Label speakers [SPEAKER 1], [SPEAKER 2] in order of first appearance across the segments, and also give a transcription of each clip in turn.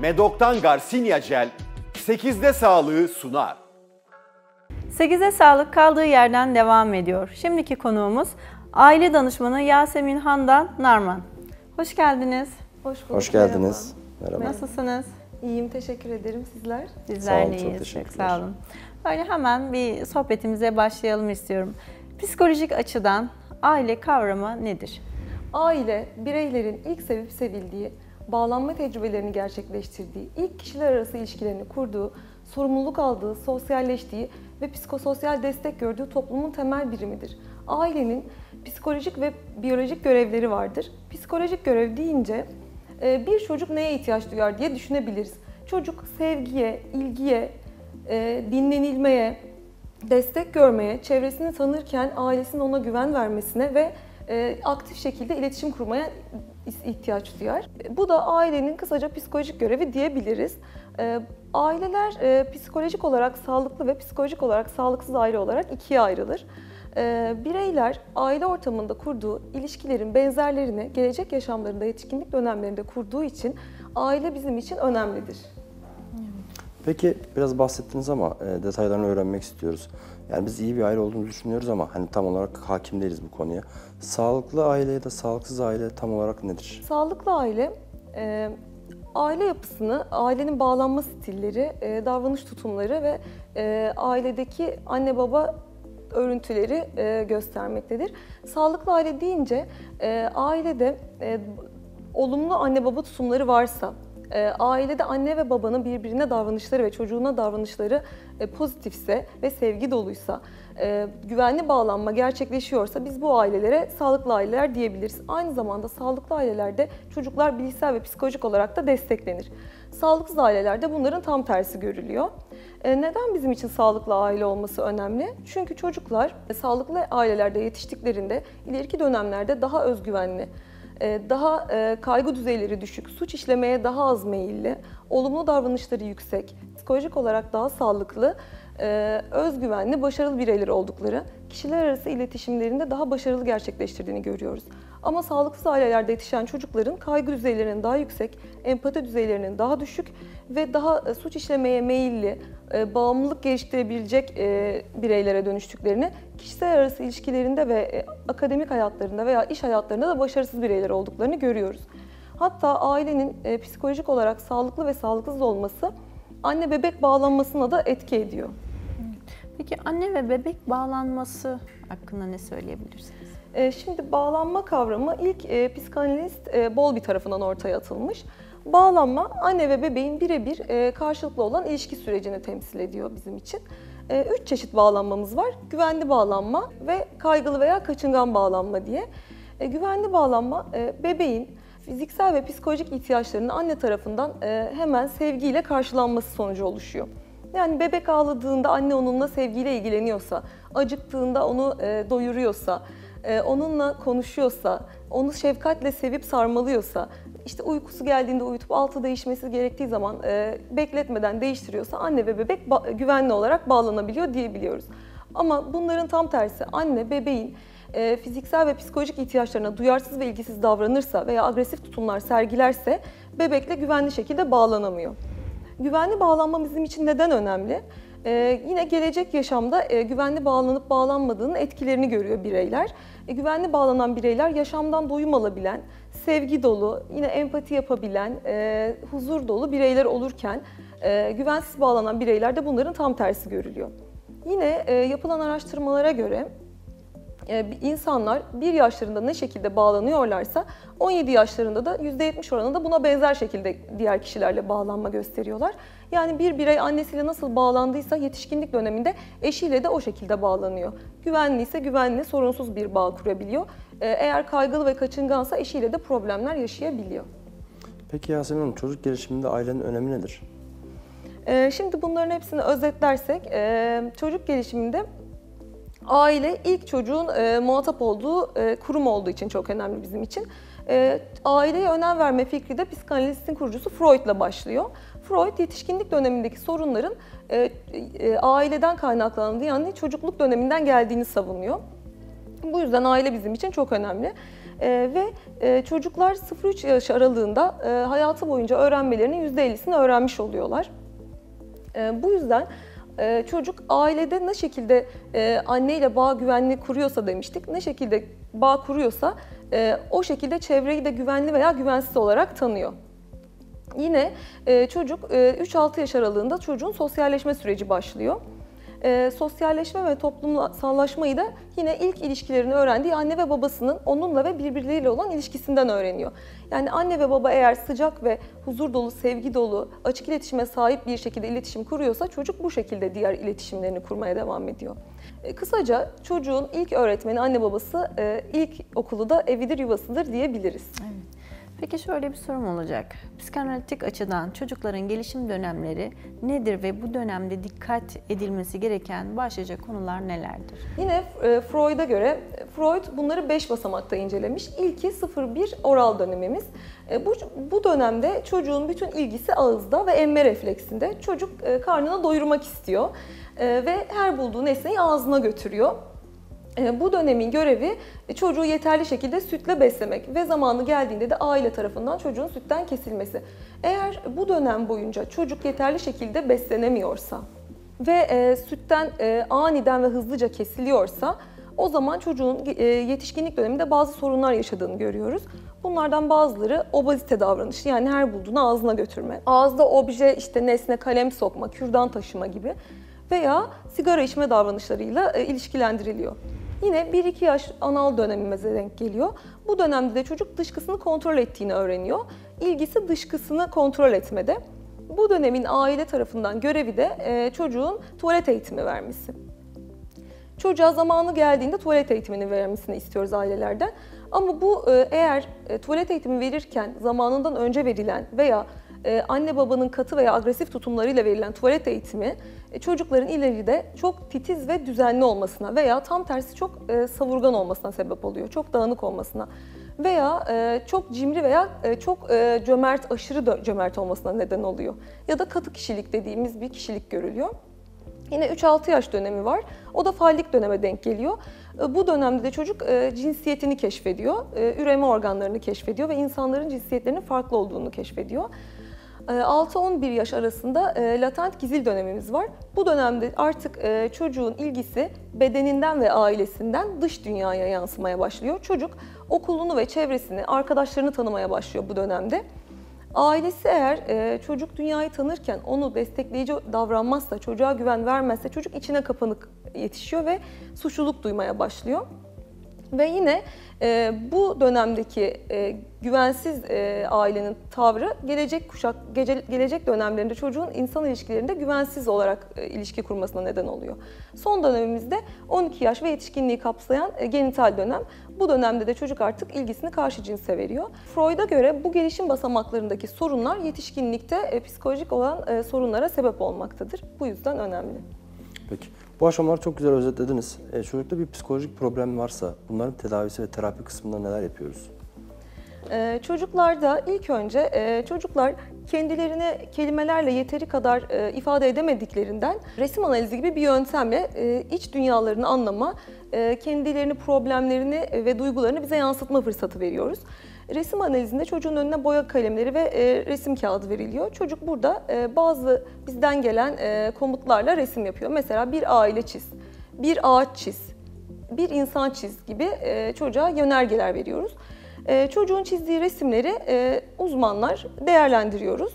[SPEAKER 1] Medok'tan Garcinia Gel 8'de sağlığı sunar.
[SPEAKER 2] 8'e sağlık kaldığı yerden devam ediyor. Şimdiki konuğumuz aile danışmanı Yasemin Handan Narman. Hoş geldiniz.
[SPEAKER 3] Hoş bulduk.
[SPEAKER 4] Hoş geldiniz. Merhaba.
[SPEAKER 2] Nasılsınız?
[SPEAKER 3] İyiyim, teşekkür ederim. Sizler?
[SPEAKER 2] Bizler
[SPEAKER 4] Sağ
[SPEAKER 2] de
[SPEAKER 4] olun, çok
[SPEAKER 2] iyiyiz. Çok
[SPEAKER 4] teşekkürler.
[SPEAKER 2] sağ olun. Böyle hemen bir sohbetimize başlayalım istiyorum. Psikolojik açıdan aile kavramı nedir?
[SPEAKER 3] Aile, bireylerin ilk sevip sevildiği, bağlanma tecrübelerini gerçekleştirdiği, ilk kişiler arası ilişkilerini kurduğu, sorumluluk aldığı, sosyalleştiği ve psikososyal destek gördüğü toplumun temel birimidir. Ailenin psikolojik ve biyolojik görevleri vardır. Psikolojik görev deyince bir çocuk neye ihtiyaç duyar diye düşünebiliriz. Çocuk sevgiye, ilgiye, dinlenilmeye, destek görmeye, çevresini tanırken ailesinin ona güven vermesine ve aktif şekilde iletişim kurmaya ihtiyaç duyar. Bu da ailenin kısaca psikolojik görevi diyebiliriz. Aileler psikolojik olarak sağlıklı ve psikolojik olarak sağlıksız aile olarak ikiye ayrılır. Bireyler aile ortamında kurduğu ilişkilerin benzerlerini gelecek yaşamlarında, yetişkinlik dönemlerinde kurduğu için aile bizim için önemlidir.
[SPEAKER 4] Peki biraz bahsettiniz ama detaylarını öğrenmek istiyoruz. Yani biz iyi bir aile olduğumuzu düşünüyoruz ama hani tam olarak hakim değiliz bu konuya. Sağlıklı aile ya da sağlıksız aile tam olarak nedir?
[SPEAKER 3] Sağlıklı aile, aile yapısını, ailenin bağlanma stilleri, davranış tutumları ve ailedeki anne baba örüntüleri göstermektedir. Sağlıklı aile deyince ailede olumlu anne baba tutumları varsa, ailede anne ve babanın birbirine davranışları ve çocuğuna davranışları pozitifse ve sevgi doluysa, güvenli bağlanma gerçekleşiyorsa biz bu ailelere sağlıklı aileler diyebiliriz. Aynı zamanda sağlıklı ailelerde çocuklar bilişsel ve psikolojik olarak da desteklenir. Sağlıksız ailelerde bunların tam tersi görülüyor. Neden bizim için sağlıklı aile olması önemli? Çünkü çocuklar sağlıklı ailelerde yetiştiklerinde ileriki dönemlerde daha özgüvenli, daha kaygı düzeyleri düşük, suç işlemeye daha az meyilli, olumlu davranışları yüksek, psikolojik olarak daha sağlıklı, özgüvenli, başarılı bireyler oldukları, kişiler arası iletişimlerinde daha başarılı gerçekleştirdiğini görüyoruz. Ama sağlıksız ailelerde yetişen çocukların kaygı düzeylerinin daha yüksek, empati düzeylerinin daha düşük ve daha suç işlemeye meyilli, bağımlılık geliştirebilecek bireylere dönüştüklerini, kişiler arası ilişkilerinde ve akademik hayatlarında veya iş hayatlarında da başarısız bireyler olduklarını görüyoruz. Hatta ailenin psikolojik olarak sağlıklı ve sağlıksız olması anne bebek bağlanmasına da etki ediyor.
[SPEAKER 2] Peki anne ve bebek bağlanması hakkında ne söyleyebilirsiniz?
[SPEAKER 3] Şimdi bağlanma kavramı ilk psikanalist Bowlby tarafından ortaya atılmış. Bağlanma, anne ve bebeğin birebir karşılıklı olan ilişki sürecini temsil ediyor bizim için. 3 çeşit bağlanmamız var. Güvenli bağlanma ve kaygılı veya kaçıngan bağlanma diye. Güvenli bağlanma, bebeğin fiziksel ve psikolojik ihtiyaçlarının anne tarafından hemen sevgiyle karşılanması sonucu oluşuyor. Yani bebek ağladığında anne onunla sevgiyle ilgileniyorsa, acıktığında onu doyuruyorsa, onunla konuşuyorsa, onu şefkatle sevip sarmalıyorsa, işte uykusu geldiğinde uyutup altı değişmesi gerektiği zaman bekletmeden değiştiriyorsa anne ve bebek güvenli olarak bağlanabiliyor diyebiliyoruz. Ama bunların tam tersi, anne bebeğin fiziksel ve psikolojik ihtiyaçlarına duyarsız ve ilgisiz davranırsa veya agresif tutumlar sergilerse bebekle güvenli şekilde bağlanamıyor. Güvenli bağlanma bizim için neden önemli? Yine gelecek yaşamda güvenli bağlanıp bağlanmadığının etkilerini görüyor bireyler. Güvenli bağlanan bireyler yaşamdan doyum alabilen, sevgi dolu, yine empati yapabilen, huzur dolu bireyler olurken güvensiz bağlanan bireyler de bunların tam tersi görülüyor. Yine yapılan araştırmalara göre insanlar 1 yaşlarında ne şekilde bağlanıyorlarsa 17 yaşlarında da %70 oranında buna benzer şekilde diğer kişilerle bağlanma gösteriyorlar. Yani bir birey annesiyle nasıl bağlandıysa yetişkinlik döneminde eşiyle de o şekilde bağlanıyor. Güvenli ise güvenli, sorunsuz bir bağ kurabiliyor. Eğer kaygılı ve kaçıngansa eşiyle de problemler yaşayabiliyor.
[SPEAKER 4] Peki Yasemin Hanım, çocuk gelişiminde ailenin önemi nedir?
[SPEAKER 3] Şimdi bunların hepsini özetlersek, çocuk gelişiminde aile ilk çocuğun muhatap olduğu kurum olduğu için çok önemli bizim için. Aileye önem verme fikri de psikanalistin kurucusu Freud'la başlıyor. Freud yetişkinlik dönemindeki sorunların aileden kaynaklandığı, yani çocukluk döneminden geldiğini savunuyor. Bu yüzden aile bizim için çok önemli. Ve çocuklar 0-3 yaş aralığında hayatı boyunca öğrenmelerinin %50'sini öğrenmiş oluyorlar. Bu yüzden çocuk ailede ne şekilde anneyle bağ güvenli kuruyorsa demiştik, ne şekilde bağ kuruyorsa o şekilde çevreyi de güvenli veya güvensiz olarak tanıyor. Yine çocuk 3-6 yaş aralığında çocuğun sosyalleşme süreci başlıyor. Sosyalleşme ve toplumsallaşmayı da yine ilk ilişkilerini öğrendiği anne ve babasının onunla ve birbirleriyle olan ilişkisinden öğreniyor. Yani anne ve baba eğer sıcak ve huzur dolu, sevgi dolu, açık iletişime sahip bir şekilde iletişim kuruyorsa çocuk bu şekilde diğer iletişimlerini kurmaya devam ediyor. Kısaca çocuğun ilk öğretmeni anne babası, ilk okulu da evidir, yuvasıdır diyebiliriz.
[SPEAKER 2] Evet. Peki şöyle bir sorum olacak. Psikanalitik açıdan çocukların gelişim dönemleri nedir ve bu dönemde dikkat edilmesi gereken başlıca konular nelerdir?
[SPEAKER 3] Yine Freud'a göre, Freud bunları 5 basamakta incelemiş. İlki 0-1 oral dönemimiz. Bu dönemde çocuğun bütün ilgisi ağızda ve emme refleksinde. Çocuk karnını doyurmak istiyor ve her bulduğu nesneyi ağzına götürüyor. Bu dönemin görevi çocuğu yeterli şekilde sütle beslemek ve zamanı geldiğinde de aile tarafından çocuğun sütten kesilmesi. Eğer bu dönem boyunca çocuk yeterli şekilde beslenemiyorsa ve sütten aniden ve hızlıca kesiliyorsa o zaman çocuğun yetişkinlik döneminde bazı sorunlar yaşadığını görüyoruz. Bunlardan bazıları obezite davranışı, yani her bulduğunu ağzına götürme, ağızda obje, işte nesne, kalem sokma, kürdan taşıma gibi veya sigara içme davranışlarıyla ilişkilendiriliyor. Yine 1-2 yaş anal dönemimize denk geliyor. Bu dönemde de çocuk dışkısını kontrol ettiğini öğreniyor. İlgisi dışkısını kontrol etmede. Bu dönemin aile tarafından görevi de çocuğun tuvalet eğitimi vermesi. Çocuğa zamanı geldiğinde tuvalet eğitimini vermesini istiyoruz ailelerden. Ama bu eğer tuvalet eğitimi verirken zamanından önce verilen veya anne babanın katı veya agresif tutumlarıyla verilen tuvalet eğitimi çocukların ileride çok titiz ve düzenli olmasına veya tam tersi çok savurgan olmasına sebep oluyor. Çok dağınık olmasına veya çok cimri veya çok cömert, aşırı cömert olmasına neden oluyor. Ya da katı kişilik dediğimiz bir kişilik görülüyor. Yine 3-6 yaş dönemi var. O da fallik döneme denk geliyor. Bu dönemde de çocuk cinsiyetini keşfediyor, üreme organlarını keşfediyor ve insanların cinsiyetlerinin farklı olduğunu keşfediyor. 6-11 yaş arasında latent gizil dönemimiz var. Bu dönemde artık çocuğun ilgisi bedeninden ve ailesinden dış dünyaya yansımaya başlıyor. Çocuk okulunu ve çevresini, arkadaşlarını tanımaya başlıyor bu dönemde. Ailesi eğer çocuk dünyayı tanırken onu destekleyici davranmazsa, çocuğa güven vermezse çocuk içine kapanık yetişiyor ve suçluluk duymaya başlıyor. Ve yine bu dönemdeki güvensiz ailenin tavrı gelecek dönemlerinde çocuğun insan ilişkilerinde güvensiz olarak ilişki kurmasına neden oluyor. Son dönemimizde 12 yaş ve yetişkinliği kapsayan genital dönem. Bu dönemde de çocuk artık ilgisini karşı cinse veriyor. Freud'a göre bu gelişim basamaklarındaki sorunlar yetişkinlikte psikolojik olan sorunlara sebep olmaktadır. Bu yüzden önemli.
[SPEAKER 4] Peki. Bu aşamaları çok güzel özetlediniz. Çocukta bir psikolojik problem varsa bunların tedavisi ve terapi kısmında neler yapıyoruz?
[SPEAKER 3] Çocuklarda ilk önce çocuklar kendilerini kelimelerle yeteri kadar ifade edemediklerinden resim analizi gibi bir yöntemle iç dünyalarını anlama, kendilerini, problemlerini ve duygularını bize yansıtma fırsatı veriyoruz. Resim analizinde çocuğun önüne boya kalemleri ve resim kağıdı veriliyor. Çocuk burada bazı bizden gelen komutlarla resim yapıyor. Mesela bir aile çiz, bir ağaç çiz, bir insan çiz gibi çocuğa yönergeler veriyoruz. Çocuğun çizdiği resimleri uzmanlar değerlendiriyoruz.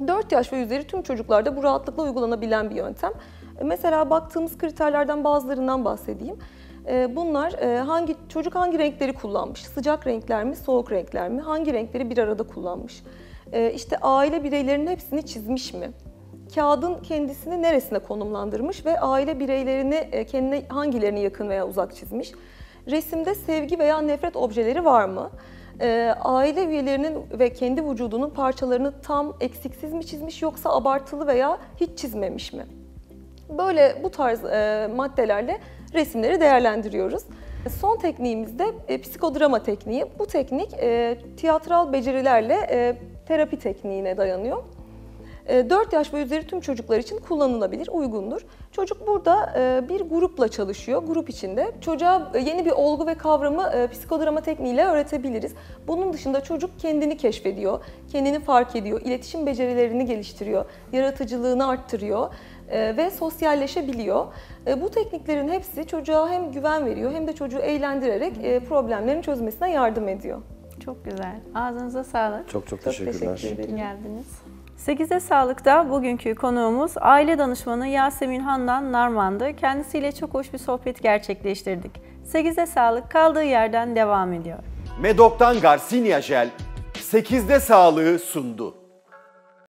[SPEAKER 3] 4 yaş ve üzeri tüm çocuklarda bu rahatlıkla uygulanabilen bir yöntem. Mesela baktığımız kriterlerden bazılarından bahsedeyim. Bunlar çocuk hangi renkleri kullanmış? Sıcak renkler mi, soğuk renkler mi? Hangi renkleri bir arada kullanmış? İşte aile bireylerinin hepsini çizmiş mi? Kağıdın kendisini neresine konumlandırmış ve aile bireylerini kendine hangilerini yakın veya uzak çizmiş? Resimde sevgi veya nefret objeleri var mı? Aile üyelerinin ve kendi vücudunun parçalarını tam, eksiksiz mi çizmiş yoksa abartılı veya hiç çizmemiş mi? Böyle bu tarz maddelerle resimleri değerlendiriyoruz. Son tekniğimiz de psikodrama tekniği. Bu teknik tiyatral becerilerle terapi tekniğine dayanıyor. 4 yaş ve üzeri tüm çocuklar için kullanılabilir, uygundur. Çocuk burada bir grupla çalışıyor, grup içinde. Çocuğa yeni bir olgu ve kavramı psikodrama tekniğiyle öğretebiliriz. Bunun dışında çocuk kendini keşfediyor, kendini fark ediyor, iletişim becerilerini geliştiriyor, yaratıcılığını arttırıyor ve sosyalleşebiliyor. Bu tekniklerin hepsi çocuğa hem güven veriyor hem de çocuğu eğlendirerek problemlerin çözmesine yardım ediyor.
[SPEAKER 2] Çok güzel. Ağzınıza sağlık.
[SPEAKER 4] Çok teşekkürler.
[SPEAKER 3] teşekkür ederim.
[SPEAKER 2] Geldiniz. 8'e Sağlık'ta bugünkü konuğumuz aile danışmanı Yasemin Handan Narman'dı. Kendisiyle çok hoş bir sohbet gerçekleştirdik. 8'e Sağlık kaldığı yerden devam ediyor.
[SPEAKER 1] Medok'tan Garcinia Jel 8'de sağlığı sundu.